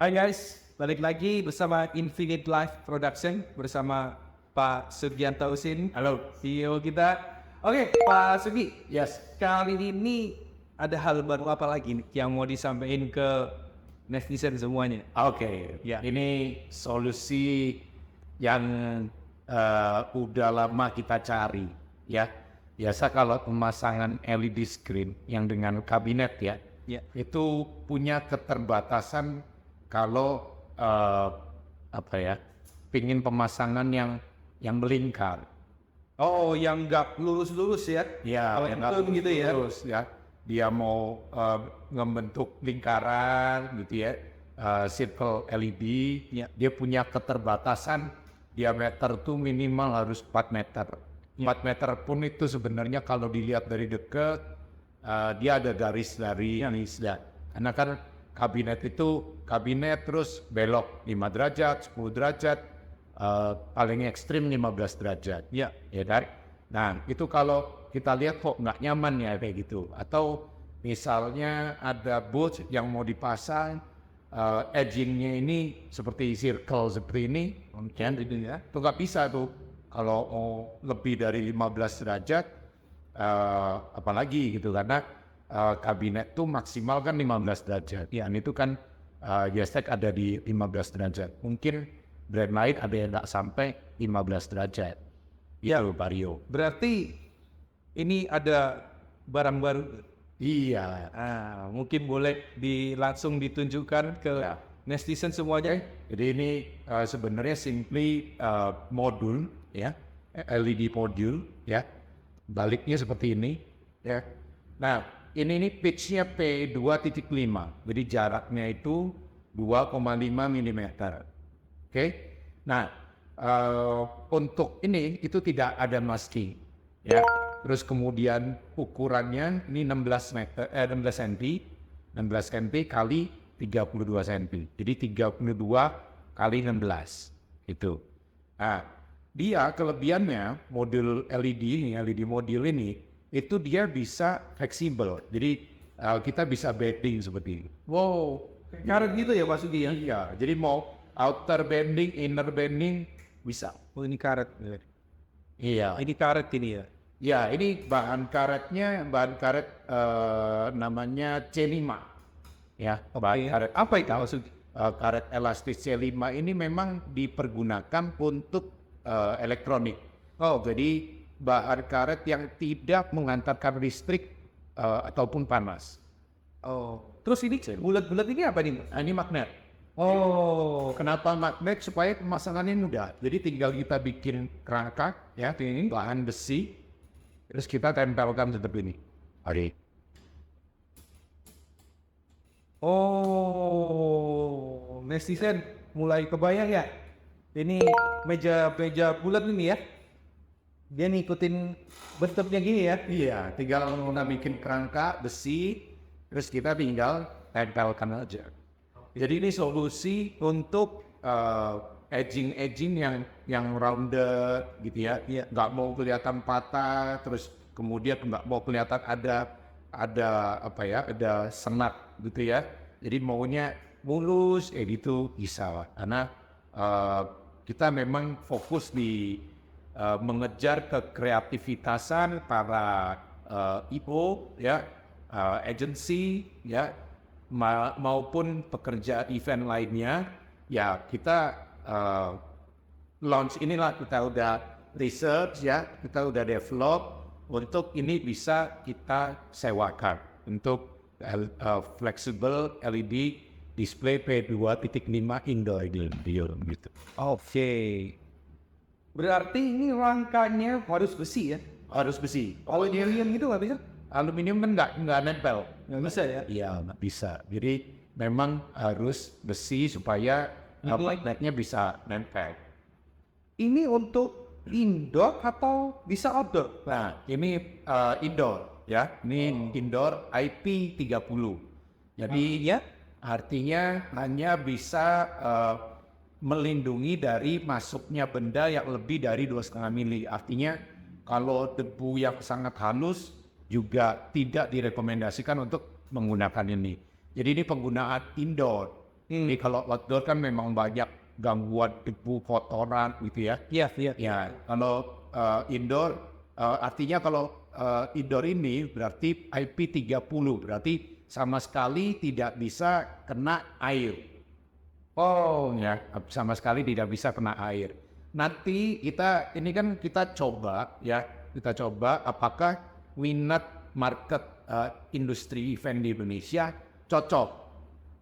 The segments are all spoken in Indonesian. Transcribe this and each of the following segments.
Hai guys, balik lagi bersama Infinite Life Production bersama Pak Sugianto Husin. Halo, CEO kita. Oke, Pak Sugi. Yes. Kali ini ada hal baru apa lagi nih yang mau disampaikan ke netizen semuanya? Oke. Ya. Ini solusi yang udah lama kita cari, ya. Biasa kalau pemasangan LED screen yang dengan kabinet ya, Ya. itu punya keterbatasan kalau pingin pemasangan yang melingkar. Oh, yang nggak lurus-lurus ya? Ya, Kalau yang itu gitu ya? terus ya. Dia mau membentuk lingkaran gitu ya, circle LED. Ya. Dia punya keterbatasan diameter tuh minimal harus 4 meter. 4 meter pun itu sebenarnya kalau dilihat dari dekat, dia ada garis dari ya. Karena kan kabinet itu kabinet terus belok 5 derajat, 10 derajat, paling ekstrim 15 derajat. Ya. Ya kan? Nah, itu kalau kita lihat kok nggak nyaman ya kayak gitu. Atau misalnya ada bolt yang mau dipasang, edgingnya ini seperti circle seperti ini, kan? Itu ya. Itu nggak bisa tuh. Kalau mau lebih dari 15 derajat, apalagi gitu. Karena kabinet tuh maksimal kan 15 derajat. Ya. Dan itu kan Gestek ada di 15 derajat. Mungkin brand lain ada yang nggak sampai 15 derajat. Ya. Itu Vario. Berarti ini ada barang baru. Iya. Mungkin boleh langsung ditunjukkan ke Ya. netizen semuanya. Jadi ini sebenarnya simply modul ya, LED modul ya. Baliknya seperti ini ya. Nah, ini pitch-nya P2.5. Jadi jaraknya itu 2,5 mm. Oke. Nah, untuk ini itu tidak ada masking ya. Terus kemudian ukurannya ini 16 cm kali 32 cm. Jadi 32 kali 16 itu. Nah, dia kelebihannya modul LED modul ini itu dia bisa fleksibel. Jadi kita bisa bending seperti ini. Wow, karet gitu ya Pak Sugi ya? Iya, jadi mau outer bending, inner bending bisa. Oh ini karet. Iya. Ini karet ini ya? Ya, ini bahan karetnya namanya C5. Ya, bahan karet. Apa itu Pak Sugi? Karet elastis C5 ini memang dipergunakan untuk elektronik. Jadi bahan karet yang tidak mengantarkan listrik ataupun panas. Terus ini bulat-bulat ini apa nih? Nah, ini magnet. Oh, Kenapa magnet? Supaya pemasangannya mudah. Jadi tinggal kita bikin kerangka, ya, ini bahan besi, terus kita tempelkan seperti ini. netizen mulai kebayang ya? Ini meja bulat ini ya? Dia ngikutin bentuknya gini ya? Iya, tinggal kita bikin kerangka besi, terus kita tinggal tempelkan aja. Jadi ini solusi untuk edging yang rounded gitu ya. Iya. Nggak mau kelihatan patah, terus kemudian nggak mau kelihatan ada senat gitu ya. Jadi maunya mulus, gitu bisa lah. Karena kita memang fokus di mengejar kekreativitasan para IO ya, agency ya, maupun pekerja event lainnya. Ya kita launch inilah, kita udah research ya, kita udah develop untuk ini bisa kita sewakan untuk flexible LED display P2.5 indoor gitu. Oke. Berarti ini rangkanya harus besi ya? Harus besi. Aluminium gitu nggak bisa? Aluminium kan nggak nempel. Nggak bisa ya? Iya, nggak bisa. Jadi memang harus besi supaya magnetnya bisa nempel. Ini untuk indoor atau bisa outdoor? Nah, ini indoor ya. Ini indoor IP30. Jadi Ya? artinya hanya bisa melindungi dari masuknya benda yang lebih dari 2,5 mili. Artinya kalau debu yang sangat halus juga tidak direkomendasikan untuk menggunakan ini. Jadi ini penggunaan indoor. Jadi kalau outdoor kan memang banyak gangguan debu, kotoran gitu ya. Iya, iya. Ya, kalau indoor, artinya kalau indoor ini berarti IP30, berarti sama sekali tidak bisa kena air. Oh, Ya, sama sekali tidak bisa kena air. Nanti ini kan kita coba ya, kita coba apakah minat market industri event di Indonesia cocok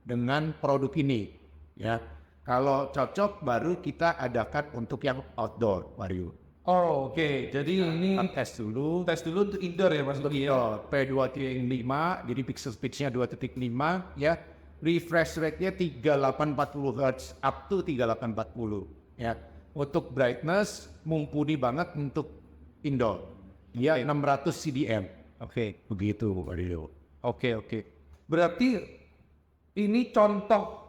dengan produk ini. Ya, kalau cocok baru kita adakan untuk yang outdoor, Mario. oh, oke. Jadi ini Kita tes dulu. tes dulu untuk indoor ya Mas Luki ya. P2.5, jadi pixel speed-nya 2.5 ya. Refresh rate-nya 3840 Hz up to 3840 ya. Untuk brightness mumpuni banget untuk indoor. Dia 600 CDM. Oke. Begitu, Mario. Oke, oke. Berarti ini contoh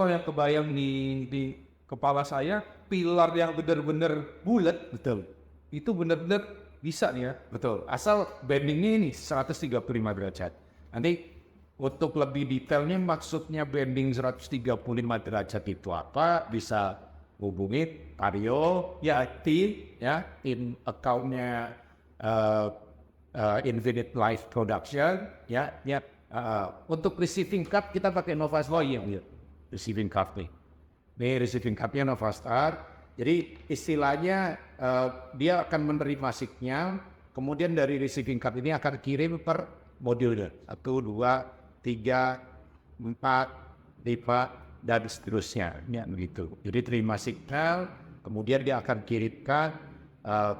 yang kebayang di kepala saya, pilar yang benar-benar bulat Betul. itu benar-benar bisa nih ya. Betul. Asal bendingnya ini 135 derajat. Nanti untuk lebih detailnya maksudnya bending 135 derajat itu apa? Bisa hubungi Mario, ya tim account-nya Infinite Life Production, ya. Untuk receiving card kita pakai Novastar. Oh iya, receiving card nih. Ini receiving card-nya Novastar. Jadi istilahnya dia akan menerima signal, kemudian dari receiving card ini akan kirim per modulnya. 1, 2, 3, 4, 5, dan seterusnya. Ya, begitu. Jadi terima signal, kemudian dia akan kirimkan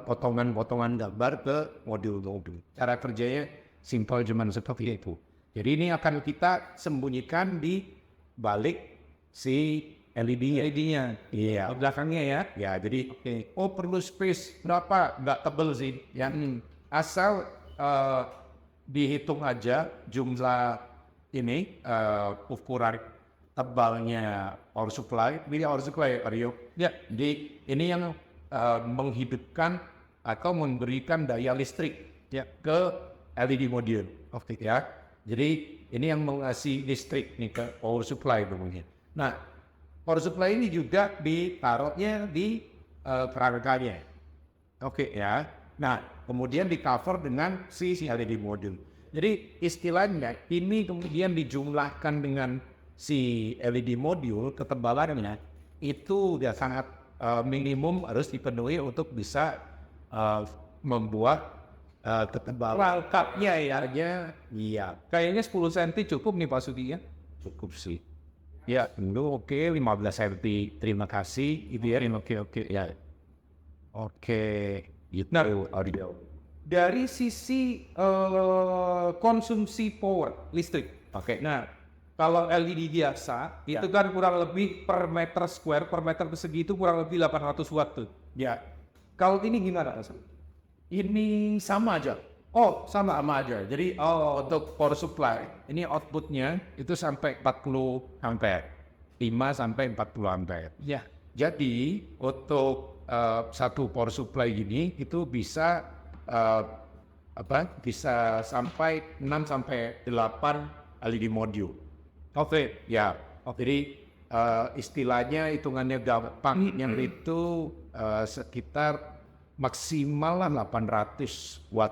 potongan-potongan gambar ke modul-modul. Cara kerjanya simpel cuman seperti itu. Jadi ini akan kita sembunyikan di balik si LED-nya. LED-nya. Iya. Belakangnya ya. Ya, jadi perlu space berapa? Nggak tebel sih, ya. Asal dihitung aja jumlah ini ukuran tebalnya power supply. Ini power supply, Aryo. Ya. Jadi ini yang menghidupkan atau memberikan daya listrik Ya. ke LED module. Oke ya. Jadi ini yang mengasih listrik nih ke power supply mungkin. Nah, power supply ini juga ditaruhnya di kerangkanya. Oke ya. Nah, kemudian di cover dengan si LED module. Jadi istilahnya ini kemudian dijumlahkan dengan si LED module, ketebalannya itu udah sangat minimum harus dipenuhi untuk bisa membuat ketebalan Rangkapnya ya. iya Kayaknya 10 cm cukup nih Pak Sudi ya. cukup sih. Ya, dulu oke 15 cm. Terima kasih. Itu ya, oke ya. Oke, gitu. Nah, audio. dari sisi konsumsi power listrik. Oke. Nah, kalau LED biasa itu kan kurang lebih per meter square, per meter persegi itu kurang lebih 800 watt tuh. Ya, Kalau ini gimana Mas? ini sama aja. Oh, sama. Sama aja. Jadi untuk power supply ini outputnya itu sampai 40 ampere, 5 sampai 40 ampere. Ya. Jadi untuk satu power supply gini itu bisa bisa sampai 6 sampai 8 LED module. Oke. Ya. Jadi istilahnya hitungannya gampang yang itu sekitar maksimal lah 800 watt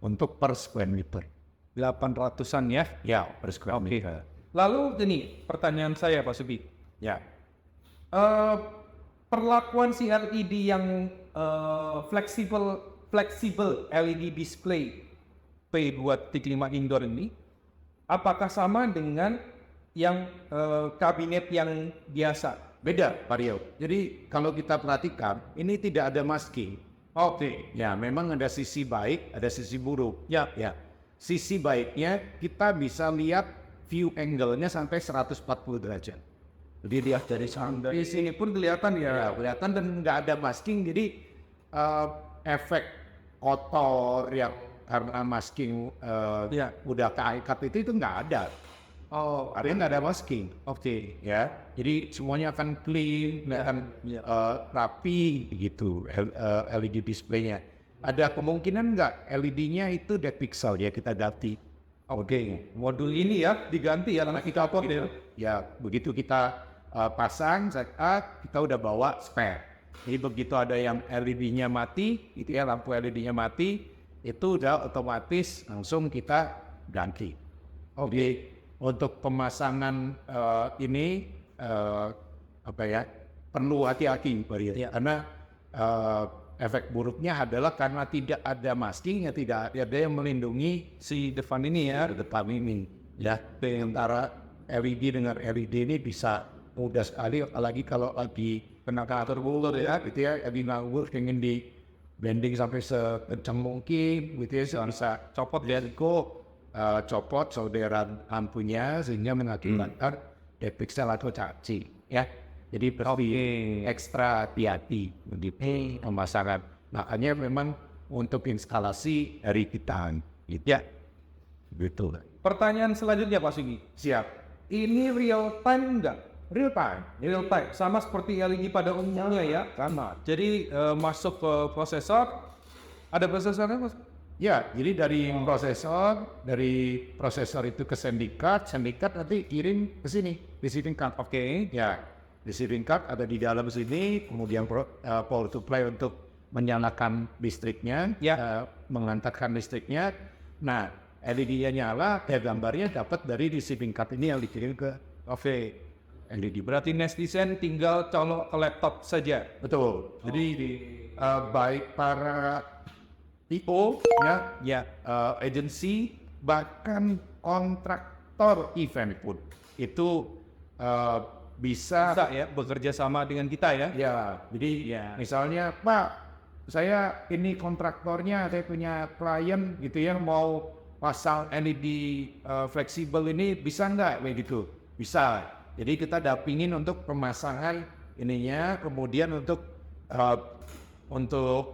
untuk per square meter. 800-an ya. Ya, per square meter. Lalu ini pertanyaan saya Pak Subi. Ya. Perlakuan si LED yang flexible LED display P2.5 indoor ini apakah sama dengan yang kabinet yang biasa? Beda, Mario. Jadi kalau kita perhatikan, ini tidak ada masking. Oke. Ya, memang ada sisi baik, ada sisi buruk. Ya. Ya. Sisi baiknya kita bisa lihat view angle-nya sampai 140 derajat. Jadi lihat dari Di sini pun kelihatan ya, ya. kelihatan dan nggak ada masking, jadi efek kotor yang karena masking Ya. udah keangkat itu nggak ada. Oh, Artinya nggak ada masking. oke. Ya, jadi semuanya akan clean, akan rapi gitu LED display-nya. Ada kemungkinan nggak LED-nya itu depth pixel ya kita ganti. Oke, modul ini ya diganti ya nanti kita upload ya. Ya, begitu kita pasang setup, kita udah bawa spare. Jadi begitu ada yang LED-nya mati, itu ya lampu LED-nya mati, itu udah otomatis langsung kita ganti. Jadi untuk pemasangan ini apa ya, perlu hati-hati karena efek buruknya adalah karena tidak ada masking, ya tidak ada yang melindungi Si depan ini ya. depan ini. Ya, antara LED dengan LED ini bisa mudah sekali, apalagi kalau lagi kena kantor bulur ya, gitu ya, LED ngawur pengen di bending sampai sekencang mungkin, gitu ya, bisa Copot ya. copot solderan lampunya sehingga mengakibatkan depiksel atau cacing, ya. Jadi berarti ekstra hati-hati di pemasangan. Makanya memang untuk instalasi dari kita, gitu. Ya. Gitu. Pertanyaan selanjutnya Pak Sugi. Siap. Ini real time enggak? Real time. Real time, sama seperti LED pada umumnya ya. Sama. Jadi masuk ke prosesor, ada prosesornya Mas? Ya, jadi dari prosesor itu ke sending card nanti kirim ke sini, receiving card. Oke. Ya, receiving card ada di dalam sini, kemudian power supply untuk menyalakan listriknya, mengantarkan listriknya. Nah, LED-nya nyala, gambarnya dapat dari receiving card ini yang dikirim ke LED. Berarti Nestizen tinggal colok ke laptop saja. Betul. Jadi baik para TO, agensi, bahkan kontraktor event pun itu bisa ya bekerja sama dengan kita ya. ya. Jadi misalnya Pak, saya ini kontraktornya, saya punya klien gitu ya, mau pasang LED fleksibel ini bisa nggak begitu? Bisa. Jadi kita dampingin untuk pemasangan ininya, kemudian untuk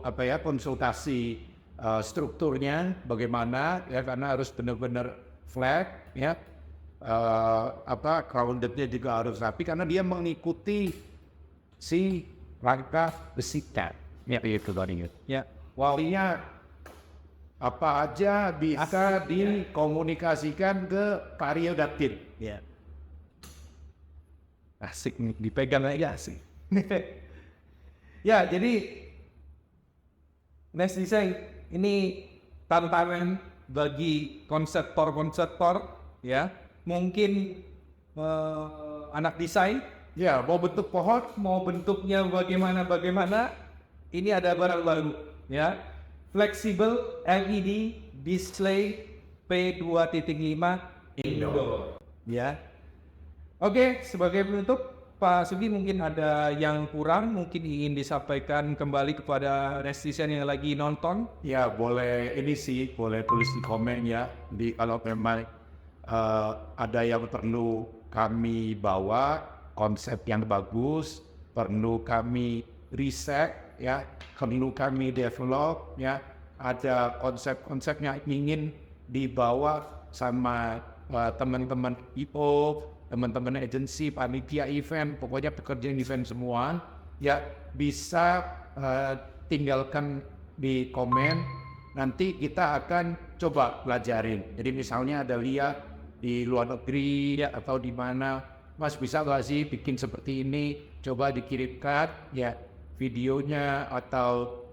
apa ya, konsultasi strukturnya bagaimana ya, karena harus benar-benar flat ya. Groundednya juga harus rapi karena dia mengikuti si rangka besi cat. Ya, itu tadi. Ya. Wow. Artinya apa aja bisa dikomunikasikan ke variodaktil. Ya. Asik nih, dipegang aja asik. Ya, jadi Nestizen ini tantangan bagi konseptor ya. Mungkin anak desain Ya, mau bentuk pohon, mau bentuknya bagaimana, ini ada barang baru ya. Flexible LED display P2.5 indoor ya. Oke, sebagai penutup Pak Sugi, mungkin ada yang kurang, mungkin ingin disampaikan kembali kepada netizen yang lagi nonton. ya boleh ini sih, boleh tulis di komen ya. Kalau memang ada yang perlu kami bawa, konsep yang bagus, perlu kami riset ya, perlu kami develop ya, ada konsep-konsep yang ingin dibawa sama teman-teman IO, teman-teman agensi, panitia event, pokoknya pekerja event semua ya, bisa tinggalkan di komen, nanti kita akan coba pelajarin. Jadi misalnya ada lihat di luar negeri ya, atau di mana, Mas bisa nggak sih bikin seperti ini, coba dikirimkan ya videonya atau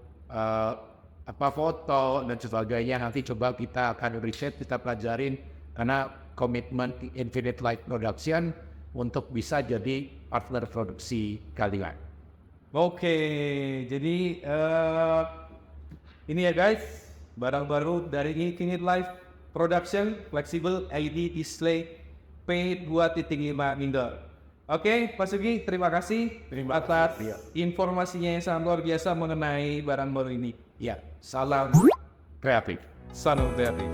foto dan sebagainya, nanti coba kita akan riset, kita pelajarin, karena komitmen Infinite Light Production untuk bisa jadi partner produksi kalian. Oke, jadi ini ya guys, barang baru dari Infinite Light Production, Flexible LED Display P2.5 indoor. Oke, Pak Sugi, terima kasih atas informasinya yang sangat luar biasa mengenai barang baru ini. Ya, salam kreatif. Salam kreatif.